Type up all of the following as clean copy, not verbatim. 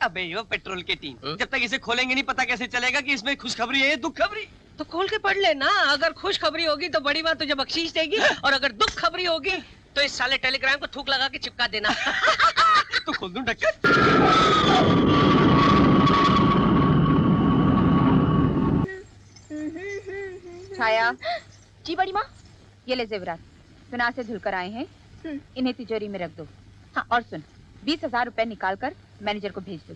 अबे यो पेट्रोल की टीन, जब तक इसे खोलेंगे नहीं पता कैसे चलेगा कि इसमें खुशखबरी है दुख खबरी। तो खोल के पढ़ लेना। अगर खुशखबरी होगी तो बड़ी माँ तुझे बख्शीश देगी और अगर दुख खबरी होगी तो इस साले टेलीग्राम को थूक लगा के चिपका देना। तो खोल दूं ढक्कन? छाया। जी बड़ी माँ। ये ले जेवरात, सुनार से धुलकर आए हैं, इन्हें तिजोरी में रख दो। हाँ, और सुन, 20,000 रुपए निकाल कर मैनेजर को भेज दो।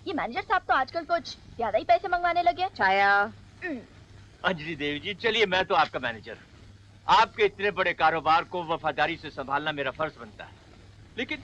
ये मैनेजर साहब तो आजकल कुछ ज्यादा ही पैसे मंगवाने लगे। छाया। अंजलि देवी जी, चलिए मैं तो आपका मैनेजर। आपके इतने बड़े कारोबार को वफादारी से संभालना मेरा फर्ज बनता है, लेकिन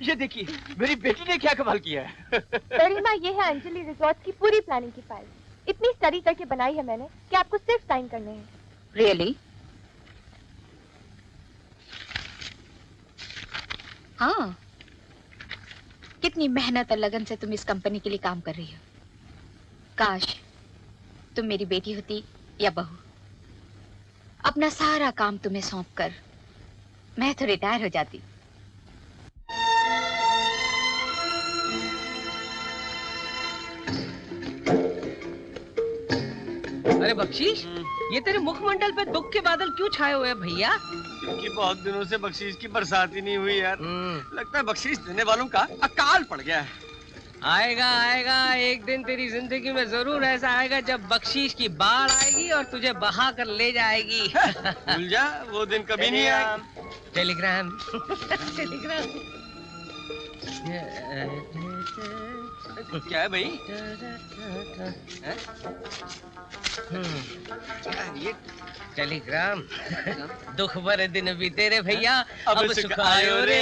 ये देखिए मेरी बेटी ने क्या कमाल किया है। बड़ी माँ, ये है अंजलि रिजॉर्ट की पूरी प्लानिंग की फाइल। इतनी स्टडी करके बनाई है मैंने कि आपको सिर्फ साइन करने हैं। रियली? हाँ, कितनी मेहनत और लगन से तुम इस कंपनी के लिए काम कर रही हो। काश तुम मेरी बेटी होती या बहू। अपना सारा काम तुम्हें सौंपकर मैं तो रिटायर हो जाती। अरे बख्शीश, ये तेरे मुखमंडल पे दुख के बादल क्यों छाए हुए हैं भैया? क्योंकि बहुत दिनों से बख्शीश की बरसात ही नहीं हुई यार। लगता है बख्शीश देने वालों का अकाल पड़ गया है। आएगा आएगा, एक दिन तेरी जिंदगी में जरूर ऐसा आएगा जब बख्शीश की बाढ़ आएगी और तुझे बहा कर ले जाएगी। भूल जा, वो दिन कभी नहीं आएगा। टेलीग्राम। टेलीग्राम क्या है भाई? ये टेलीग्राम। दुख भरे दिन बीते रे भैया, अब सुख आयो रे,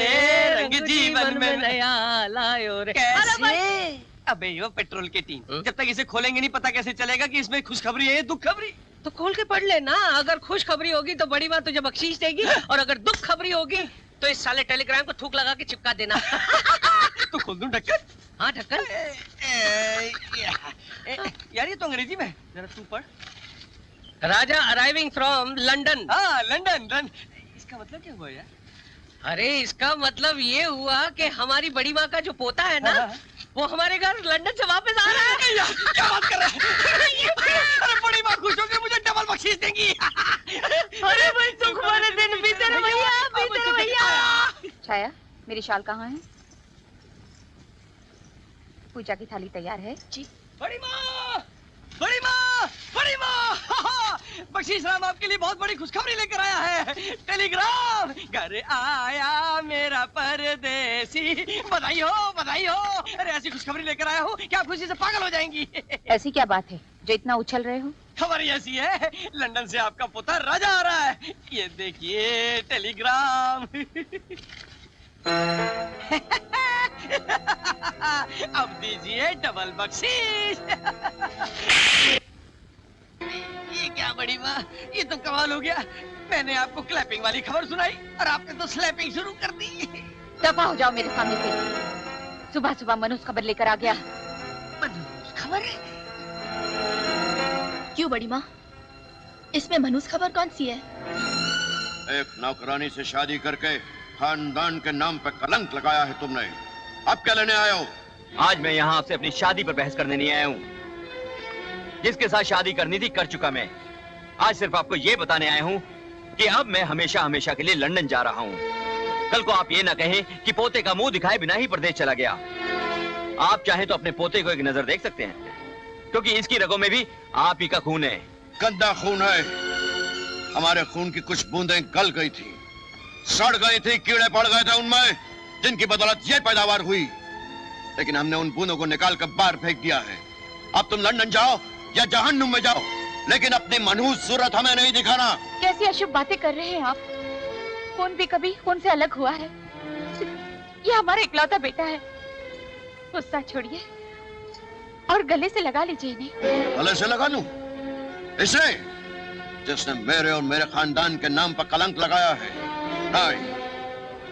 रंग जीवन में नया लायो रे। कैसे? अबे यो पेट्रोल की टीन, जब तक इसे खोलेंगे नहीं पता कैसे चलेगा कि इसमें खुशखबरी है दुख खबरी। तो खोल के पढ़ लेना। अगर खुशखबरी होगी तो बड़ी माँ तुझे बख्शीश देगी और अगर दुख खबरी होगी तो इस साले टेलीग्राम को थूक लगा के चिपका देना। तो खोल दूं ढक्कन? हाँ, ढक्कन। यार ये तो अंग्रेजी में है, जरा तू पढ़। राजा अराइविंग फ्रॉम लंदन। हाँ, लंदन। इसका मतलब क्या हुआ यार? अरे इसका मतलब ये हुआ कि हमारी बड़ी माँ का जो पोता है ना, वो हमारे घर लंदन से वापस आ रहा है। क्या बात कर रहा है? अरे बड़ी माँ खुश होगी, मुझे डबल बख्शीश देंगी। अरे भाई सुख वाले दिन बीते रे भैया, बीते रे भैया। छाया, मेरी शाल कहाँ है? पूजा की थाली तैयार है? जी। बड़ी माँ, बड़ी माँ, बड़ी माँ, बख्शीश राम आपके लिए बहुत बड़ी खुशखबरी लेकर आया है। टेलीग्राम, घर आया मेरा परदेसी। बधाई हो, बधाई हो। अरे ऐसी खुशखबरी लेकर आया हूँ कि आप खुशी से पागल हो जाएंगी। ऐसी क्या बात है जो इतना उछल रहे हो? खबर ऐसी है, लंदन से आपका पोता राजा आ रहा है। ये देखिए टेलीग्राम। अब दीजिए डबल बख्शीश। ये क्या बड़ी माँ, ये तो कमाल हो गया। मैंने आपको क्लैपिंग वाली खबर सुनाई और आपने तो स्लैपिंग शुरू कर दी। दफा हो जाओ मेरे सामने से। सुबह सुबह मनोज खबर लेकर आ गया। मनोज खबर? क्यों बड़ी माँ, इसमें मनूस खबर कौन सी है? एक नौकरानी से शादी करके खानदान के नाम पे कलंक लगाया है तुमने। अब क्या लेने आए हो? आज मैं यहाँ आपसे अपनी शादी पर बहस करने नहीं आया हूँ। जिसके साथ शादी करनी थी कर चुका मैं। आज सिर्फ आपको ये बताने आया हूँ कि अब मैं हमेशा हमेशा के लिए लंदन जा रहा हूँ। कल को आप ये ना कहें कि पोते का मुंह दिखाए बिना ही प्रदेश चला गया। आप चाहें तो अपने पोते को एक नजर देख सकते हैं, क्योंकि इसकी रगों में भी आप ही का खून है। गंदा खून है। हमारे खून की कुछ बूंदें गल गई थी, सड़ गई थी, कीड़े पड़ गए थे उनमें, जिनकी बदौलत ये पैदावार हुई। लेकिन हमने उन बूंदों को निकाल कर बाहर फेंक दिया है। अब तुम लंदन जाओ या जहन्नुम में जाओ, लेकिन अपनी मनहूस सूरत हमें नहीं दिखाना। कैसी अशुभ बातें कर रहे हैं आप? खून भी कभी खून से अलग हुआ है। ये हमारा इकलौता बेटा है। गुस्सा छोड़िए और गले से लगा लीजिए इन्हें। गले से लगा लूं? इसे जिसने मेरे और मेरे खानदान के नाम पर कलंक लगाया है? नहीं,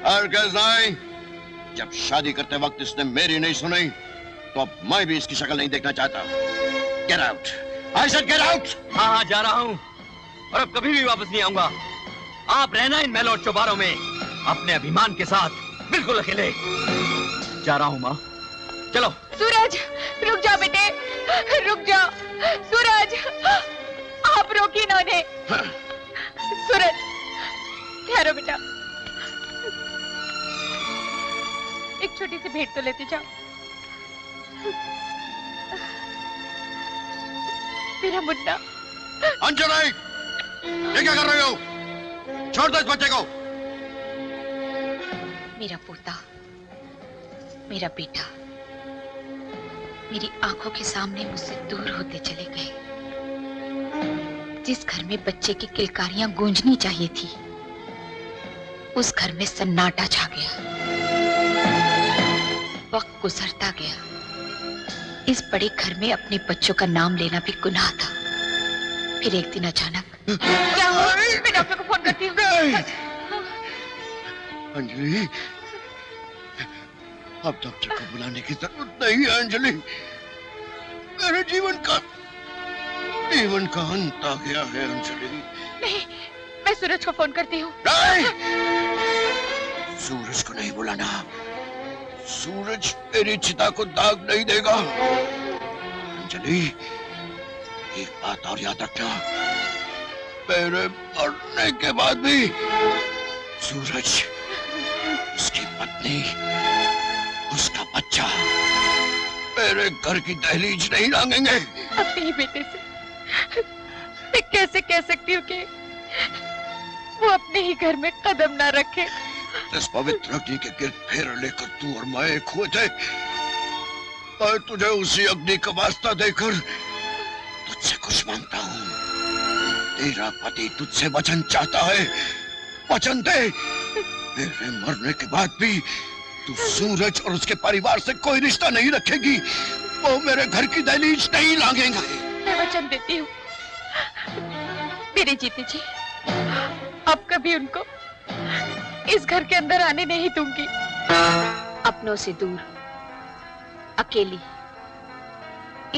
हरगिज़ नहीं। जब शादी करते वक्त इसने मेरी नहीं सुनी, तो अब मैं भी इसकी शक्ल नहीं देखना चाहता। Get out! I said get out! हाँ, जा रहा हूँ और अब कभी भी वापस नहीं आऊंगा। आप रहना इन महलों और चौबारों में अपने अभिमान के साथ, बिल्कुल अकेले। जा रहा हूँ माँ, चलो। सूरज, रुक जाओ बेटे, रुक जाओ। सूरज, आप रोकिए ना उन्हें। सूरज, ठहरो बेटा, एक छोटी सी भेंट तो लेते जाओ। मेरा मुन्ना। अंजलि, ये क्या कर रहे हो? छोड़ दो इस बच्चे को। मेरा पोता, मेरा बेटा मेरी आंखों के सामने मुझसे दूर होते चले गए। जिस घर में बच्चे की किलकारियां गूंजनी चाहिए थी, उस घर में सन्नाटा छा गया। वक्त गुजरता गया। इस बड़े घर में अपने बच्चों का नाम लेना भी गुनाह था। फिर एक दिन अचानक क्या हुआ? मैं डॉक्टर को फोन करती हूँ। अंजलि, अब डॉक्टर को बुलाने की जरूरत नहीं है अंजलि। मेरे जीवन का अंत आ गया है अंजलि। नहीं, मैं सूरज को फोन करती हूँ। नहीं, सूरज को नहीं बुलाना। सूरज मेरी चिता को दाग नहीं देगा। अंजलि, एक बात और याद रखना, मेरे मरने के बाद भी सूरज, उसकी पत्नी, उसका बच्चा मेरे घर की दहलीज नहीं लांघेंगे। अपने ही बेटे से मैं कैसे कह सकती हूँ कि वो अपने ही घर में कदम ना रखे? इस पवित्र अग्नि के गिर्द फेर लेकर तू और मैं एक हुए थे। मैं तुझे उसी अग्नि का वास्ता देकर तुझसे कुछ मांगता हूँ। तेरा पति तुझसे वचन चाहता है, वचन दे। मेरे मरने के बाद भी तू सूरज और उसके परिवार से कोई रिश्ता नहीं रखेगी। वो मेरे घर की दहलीज नहीं लांघेंगे। मैं वचन देती हूँ, मेरे जीते जी अब कभी उनको इस घर के अंदर आने नहीं दूंगी। अपनों से दूर, अकेली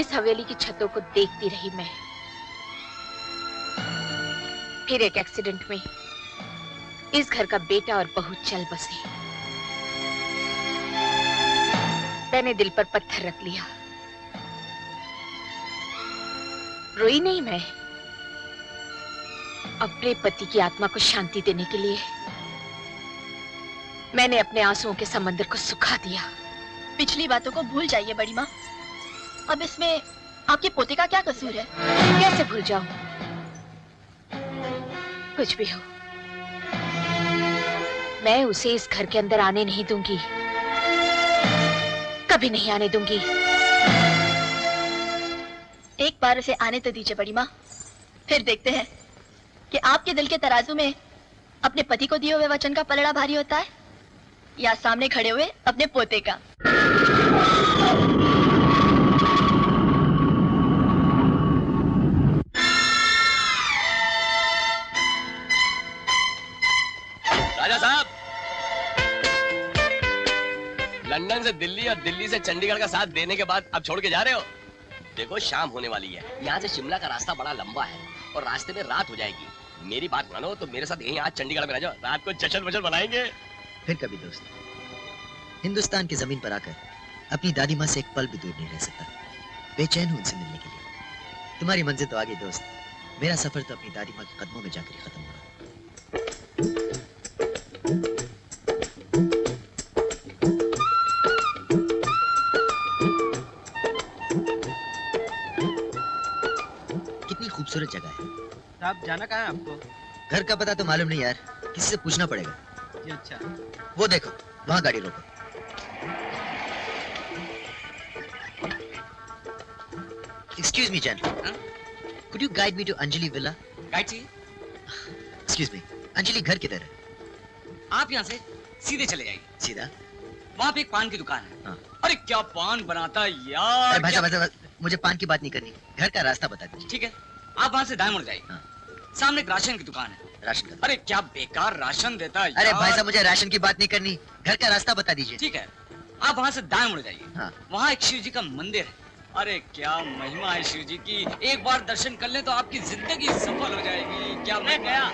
इस हवेली की छतों को देखती रही मैं। फिर एक एक्सीडेंट में इस घर का बेटा और बहू चल बसे। मैंने दिल पर पत्थर रख लिया। रोई नहीं मैं। अपने पति की आत्मा को शांति देने के लिए मैंने अपने आंसुओं के समंदर को सुखा दिया। पिछली बातों को भूल जाइए बड़ी माँ। अब इसमें आपके पोते का क्या कसूर है? कैसे भूल जाऊं? कुछ भी हो, मैं उसे इस घर के अंदर आने नहीं दूंगी। कभी नहीं आने दूंगी। एक बार उसे आने तो दीजिए बड़ी माँ, फिर देखते हैं कि आपके दिल के तराजू में अपने पति को दिए हुए वचन का पलड़ा भारी होता है या सामने खड़े हुए अपने पोते का। राजा साहब, लंदन से दिल्ली और दिल्ली से चंडीगढ़ का साथ देने के बाद अब छोड़ के जा रहे हो? देखो शाम होने वाली है। यहाँ से शिमला का रास्ता बड़ा लंबा है और रास्ते में रात हो जाएगी। मेरी बात मानो तो मेरे साथ यहीं आज चंडीगढ़ में रह जाओ। रात को जश्न वश्न बनाएंगे। फिर कभी दोस्त, हिंदुस्तान की जमीन पर आकर अपनी दादी माँ से एक पल भी दूर नहीं रह सकता। बेचैन हूँ उनसे मिलने के लिए। तुम्हारी मंजिल तो आगे दोस्त, मेरा सफर तो अपनी दादी माँ के कदमों में जाकर ही खत्म होगा। कितनी खूबसूरत जगह है। साहब जाना कहाँ है आपको? घर का पता तो मालूम नहीं यार, किसी से पूछना पड़ेगा। जी अच्छा। वो देखो, वहाँ गाड़ी रोको। Excuse me, gentlemen. Could you guide me to Anjali Villa? Guide चाहिए? Excuse me, अंजलि घर किधर है? आप यहाँ से सीधे चले जाइए। सीधा? वहाँ पे एक पान की दुकान है। हाँ। अरे क्या पान बनाता है यार! अरे भाई क्या... साहब, मुझे पान की बात नहीं करनी, घर का रास्ता बता दीजिए। ठीक है, आप वहाँ से दाएं मुड़ जाइए। हाँ। सामने एक राशन की दुकान है। राशन का? अरे क्या बेकार राशन देता है अरे यार। भाई साहब, मुझे राशन की बात नहीं करनी, घर का रास्ता बता दीजिए। ठीक है, आप वहाँ से दाएं मुड़ जाइए। हाँ। वहाँ एक शिव जी का मंदिर है। अरे क्या महिमा है शिव जी की! एक बार दर्शन कर ले तो आपकी जिंदगी सफल हो जाएगी। क्या मैं गया?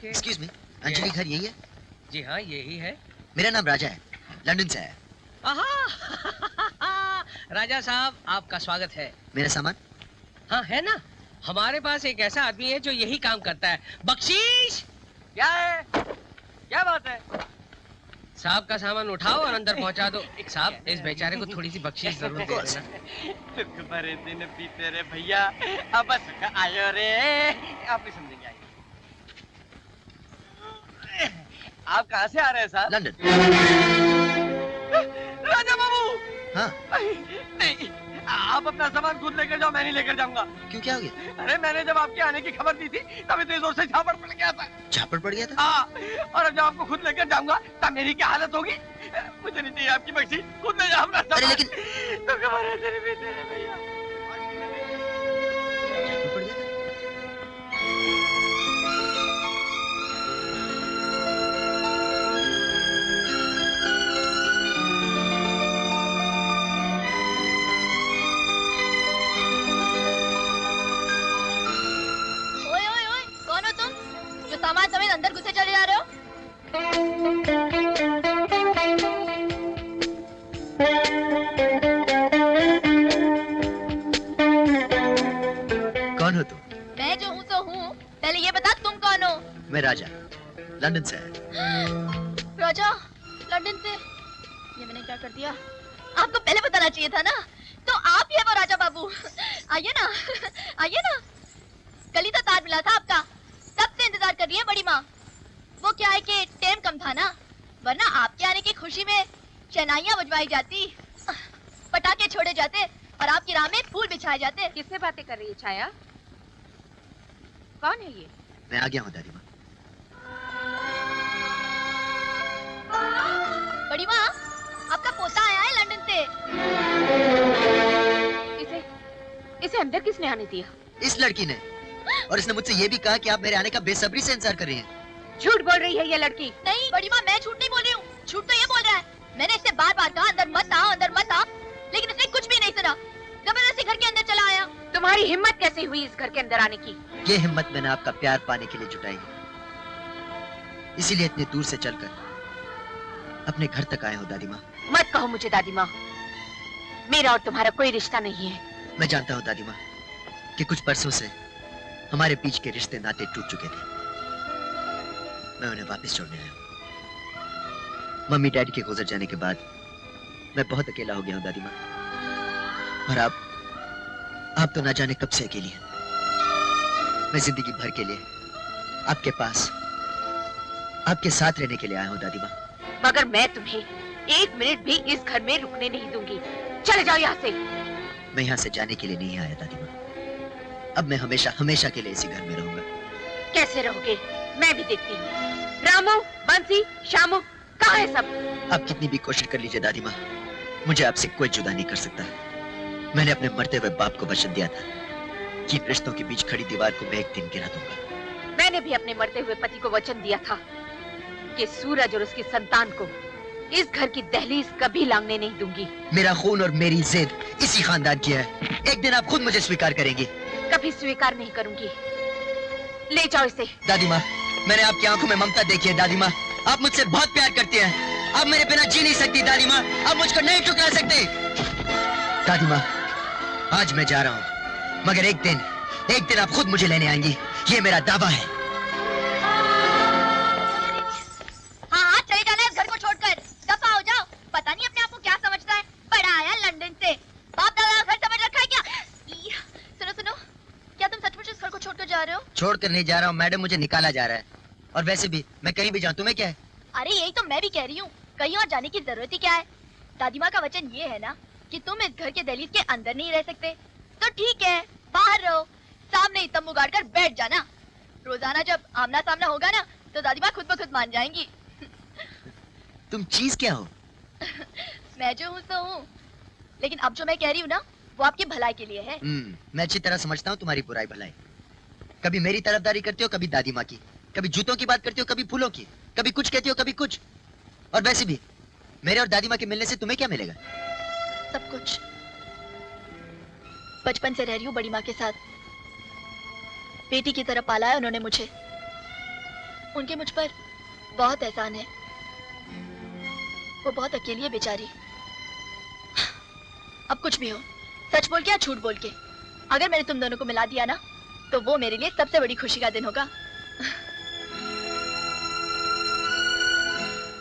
ओके। एक्सक्यूज मी, अंजलि घर यही है? जी हाँ, यही है। मेरा नाम राजा है, लंदन से है। आहा! राजा साहब, आपका स्वागत है। मेरा सामान? हाँ, है ना। हमारे पास एक ऐसा आदमी है जो यही काम करता है। बख्शीश! क्या है? क्या बात है? साहब का सामान उठाओ और अंदर पहुंचा दो। साहब, इस बेचारे को थोड़ी सी बख्शीश जरूर दे देना। दुख भरे दिन बीते रे भैया, अब बस आयो रे। आप नहीं समझेंगे, आइए। आप कहाँ से आ रहे हैं साहब? लंदन। राजा बाबू! हाँ। नहीं, आप अपना सामान खुद लेकर जाओ, मैं नहीं लेकर जाऊंगा। क्यों, क्या हो गया? अरे मैंने जब आपके आने की खबर दी थी तब इतनी जोर से झापड़ पड़ गया था। झापड़ पड़ गया था? हाँ, और अब जब आपको खुद लेकर जाऊंगा तब मेरी क्या हालत होगी? मुझे नहीं चाहिए आपकी बख्शी, खुद ले जाओ अपना सामान। अरे लेकिन तो कमारे तेरे बेटे हैं भैया। झापड़ पड़ गया था? सामान समेत अंदर घुसे चले जा रहे हो? कौन हो तुम? मैं जो हूँ तो हूँ। पहले ये बता तुम कौन हो? मैं राजा, लंदन से है। राजा, लंदन से? ये मैंने क्या कर दिया? आपको पहले बताना चाहिए था ना। तो आप ही है वो राजा बाबू। आइए ना, आइए ना। कल ही तो तार मिला था आपका, तब से इंतजार कर रही है बड़ी माँ। वो क्या है कि टाइम कम था ना, वरना आपके आने की खुशी में शहनाइयाँ बजवाई जाती, पटाखे छोड़े जाते और आपकी राह में फूल बिछाए जाते। किससे बातें कर रही है छाया? कौन है ये? मैं आ गया हूँ दादी माँ। बड़ी माँ, आपका पोता आया है लंदन से। इसे अंदर किसने आने दिया? इस लड़की ने, और इसने मुझसे ये भी कहा कि आप मेरे आने का बेसब्री से इंतजार कर रही हैं। झूठ बोल रही है ये लड़की। नहीं बड़ी माँ, मैं झूठ नहीं बोल रही हूँ। झूठ तो ये बोल रहा है। मैंने इससे बार बार कहा अंदर मत आ, अंदर मत आ, लेकिन इसने कुछ भी नहीं सुना। जबरदस्ती घर के अंदर चला आया। तुम्हारी हिम्मत कैसे हुई इस घर के अंदर आने की? ये हिम्मत मैंने आपका प्यार पाने के लिए जुटाई है, इसीलिए इतने दूर से चलकर अपने घर तक आया हूँ दादी माँ। मत कहो मुझे दादी माँ, मेरा और तुम्हारा कोई रिश्ता नहीं है। मैं जानता हूँ दादी माँ कि कुछ बरसों से हमारे बीच के रिश्ते नाते टूट चुके थे। मैं उन्हें वापस छोड़ने आया हूँ। मम्मी डैडी के गुजर जाने के बाद मैं बहुत अकेला हो गया हूँ दादी माँ। और आप तो ना जाने कब से अकेली हैं। मैं जिंदगी भर के लिए आपके पास, आपके साथ रहने के लिए आया हूँ दादी माँ। मगर मैं तुम्हें एक मिनट भी इस घर में रुकने नहीं दूंगी। चले जाओ यहाँ से। मैं यहाँ से जाने के लिए नहीं आया दादी माँ। अब मैं हमेशा हमेशा के लिए इसी घर में रहूंगा। कैसे रहोगे? मैं भी देखती हूँ। रामू, बंसी, श्यामू, कहाँ है सब? आप कितनी भी कोशिश कर लीजिए दादी माँ, मुझे आपसे कोई जुदा नहीं कर सकता। मैंने अपने मरते हुए बाप को वचन दिया था कि रिश्तों के बीच खड़ी दीवार को मैं एक दिन गिरा दूंगा। मैंने भी अपने मरते हुए पति को वचन दिया था कि सूरज और उसकी संतान को इस घर की दहलीज कभी लांघने नहीं दूंगी। मेरा खून और मेरी जिद इसी खानदान की है। एक दिन आप खुद मुझे स्वीकार करेंगी। कभी स्वीकार नहीं करूंगी। ले जाओ इसे। दादी माँ, मैंने आपकी आंखों में ममता देखी है दादी माँ। आप मुझसे बहुत प्यार करती हैं। आप मेरे बिना जी नहीं सकती दादी माँ। आप मुझको नहीं ठुकरा सकती दादी माँ। आज मैं जा रहा हूँ, मगर एक दिन आप खुद मुझे लेने आएंगी, ये मेरा दावा है। हाँ, चले जाना इस घर को छोड़कर। दफा हो जाओ। पता नहीं अपने आप को क्या समझता है। बड़ा आया लंदन से, बाप दादा का घर समझ रखा है क्या? सुनो, क्या तुम सचमुच इस घर को छोड़कर जा रहे हो? छोड़कर नहीं जा रहा हूँ मैडम, मुझे निकाला जा रहा है। और वैसे भी मैं कहीं भी जाऊँ तुम्हें क्या है? अरे यही तो मैं भी कह रही हूँ, कहीं और जाने की जरूरत ही क्या है? दादी माँ का वचन ये है ना कि तुम इस घर के दहलीज के अंदर नहीं रह सकते, तो ठीक है बाहर रहो, सामने ही तंबू गाड़ कर बैठ जाना। रोजाना जब आमना सामना होगा ना तो दादी माँ खुद ब खुद मान जाएंगी। तुम चीज क्या हो? मैं जो हूँ तो हूँ, लेकिन अब जो मैं कह रही हूँ ना वो आपकी भलाई के लिए है। मैं अच्छी तरह समझता हूँ तुम्हारी बुराई भलाई। कभी मेरी तरफदारी करती हो, कभी दादी माँ की, कभी जूतों की बात करती हो, कभी फूलों की, कभी कुछ कहती हो, कभी कुछ। और वैसे भी मेरे और दादी माँ के मिलने से तुम्हें क्या मिलेगा? सब कुछ। बचपन से रह रही हूँ बड़ी माँ के साथ, बेटी की तरह पाला है उन्होंने मुझे। उनके मुझ पर बहुत एहसान है। वो बहुत अकेली है बेचारी। अब कुछ भी हो, सच बोल के या झूठ बोल के, अगर मैंने तुम दोनों को मिला दिया ना, तो वो मेरे लिए सबसे बड़ी खुशी का दिन होगा।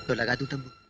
तो लगा दूं तंबू?